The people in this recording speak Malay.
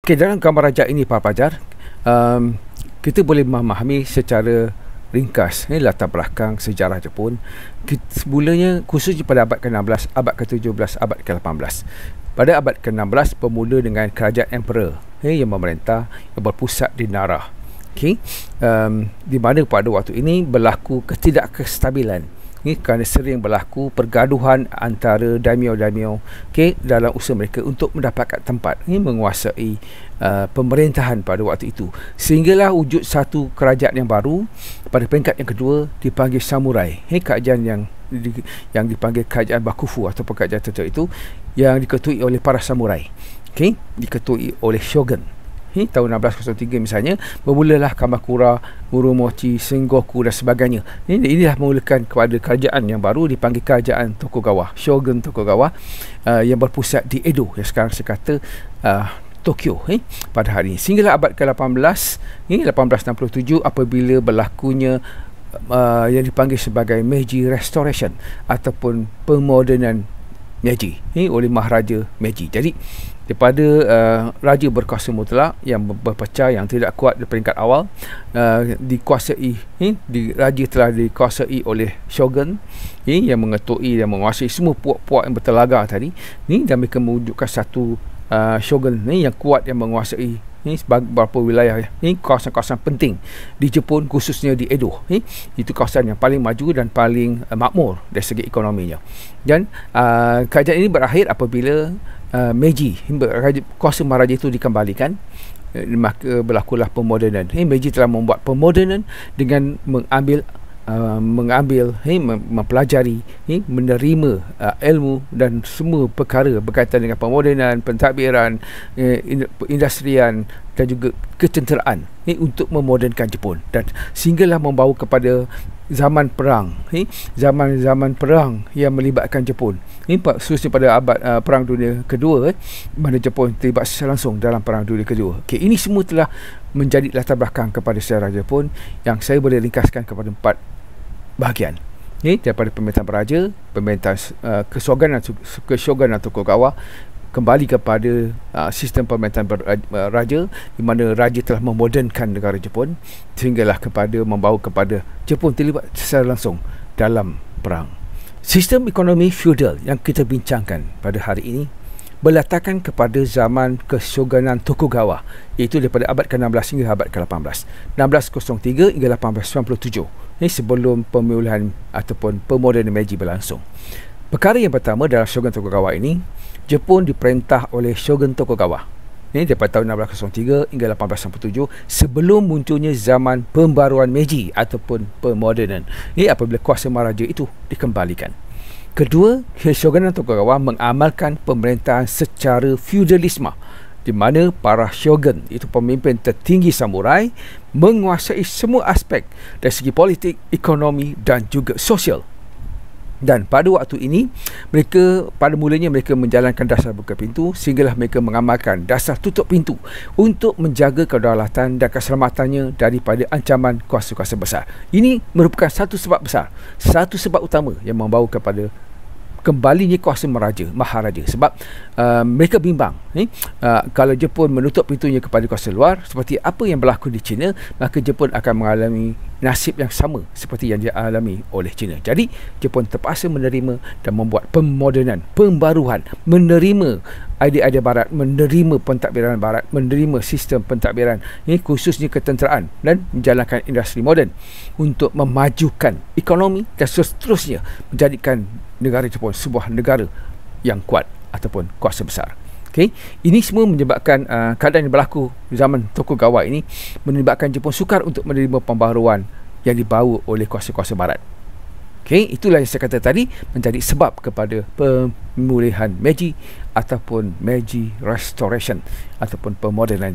Okay, dalam gambar rajak ini para pelajar, kita boleh memahami secara ringkas latar belakang sejarah Jepun. Semulanya khususnya pada abad ke-16, abad ke-17, abad ke-18. Pada abad ke-16 bermula dengan kerajaan emperor yang memerintah, yang berpusat di Nara. Okay. Di mana pada waktu ini berlaku ketidakkestabilan. Kerana sering berlaku pergaduhan antara daimyo-daimyo dalam usaha mereka untuk mendapatkan tempat menguasai pemerintahan pada waktu itu, sehinggalah wujud satu kerajaan yang baru pada peringkat yang kedua dipanggil samurai. Kerajaan yang dipanggil kerajaan Bakufu atau kerajaan tertentu itu yang diketuai oleh para samurai, diketuai oleh shogun. Tahun 1603 misalnya bermulalah Kamakura, Muromachi, Sengoku dan sebagainya. Inilah memulakan kepada kerajaan yang baru dipanggil kerajaan Tokugawa, Shogun Tokugawa, yang berpusat di Edo, yang sekarang sekata Tokyo pada hari ini. Sehinggalah abad ke-18, 1867, apabila berlakunya yang dipanggil sebagai Meiji Restoration ataupun pemodenan Meiji oleh Maharaja Meiji. Jadi daripada raja berkuasa mutlak yang berpecah, yang tidak kuat di peringkat awal, dikuasai, raja telah dikuasai oleh shogun yang mengetuai dan menguasai semua puak-puak yang bertelaga tadi dan mereka mewujudkan satu shogun yang kuat yang menguasai beberapa wilayah, kawasan-kawasan penting di Jepun, khususnya di Edo. Itu kawasan yang paling maju dan paling makmur dari segi ekonominya. Dan kerajaan ini berakhir apabila Meiji, kuasa maharaja itu dikembalikan, maka berlakulah pemodenan. Meiji telah membuat pemodenan dengan mempelajari, menerima ilmu dan semua perkara berkaitan dengan pemodenan, pentadbiran, industrian dan juga ketenteraan untuk memodernkan Jepun, dan sehinggalah membawa kepada zaman perang, zaman perang yang melibatkan Jepun, khususnya pada abad Perang Dunia Kedua, mana Jepun terlibat secara langsung dalam Perang Dunia Kedua. Ini semua telah menjadi latar belakang kepada sejarah Jepun yang saya boleh ringkaskan kepada 4 bahagian, daripada pemerintahan beraja, pemerintahan keshogunan Tokugawa, kembali kepada sistem pemerintahan raja, di mana raja telah memodernkan negara Jepun, sehinggalah membawa kepada Jepun terlibat secara langsung dalam perang. Sistem ekonomi feudal yang kita bincangkan pada hari ini berlatarkan kepada zaman keshogunan Tokugawa, iaitu daripada abad ke-16 hingga abad ke-18, 1603 hingga 1897, sebelum pemulihan ataupun pemodenan Meiji berlangsung. Perkara yang pertama dalam Shogun Tokugawa ini, Jepun diperintah oleh Shogun Tokugawa daripada tahun 1603 hingga 1897, sebelum munculnya zaman pembaruan Meiji ataupun pemodenan, apabila kuasa maharaja itu dikembalikan. Kedua, Shogunan Tokugawa mengamalkan pemerintahan secara feudalisme, di mana para shogun, itu pemimpin tertinggi samurai, menguasai semua aspek dari segi politik, ekonomi dan juga sosial. Dan pada waktu ini, pada mulanya mereka menjalankan dasar buka pintu, sehinggalah mereka mengamalkan dasar tutup pintu untuk menjaga kedaulatan dan keselamatannya daripada ancaman kuasa-kuasa besar. Ini merupakan satu sebab besar, satu sebab utama yang membawa kepada kembalinya kuasa maharaja, sebab mereka bimbang kalau Jepun menutup pintunya kepada kuasa luar seperti apa yang berlaku di China, maka Jepun akan mengalami nasib yang sama seperti yang dialami oleh China. Jadi Jepun terpaksa menerima dan membuat pemodenan, pembaruan, menerima idea-idea barat, menerima pentadbiran barat, menerima sistem pentadbiran, khususnya ketenteraan, dan menjalankan industri moden untuk memajukan ekonomi dan seterusnya menjadikan negara Jepun sebuah negara yang kuat ataupun kuasa besar. Ini semua menyebabkan keadaan yang berlaku di zaman Tokugawa ini menyebabkan Jepun sukar untuk menerima pembaharuan yang dibawa oleh kuasa-kuasa barat. Itulah yang saya kata tadi menjadi sebab kepada pemulihan Meiji ataupun Meiji Restoration ataupun pemodenan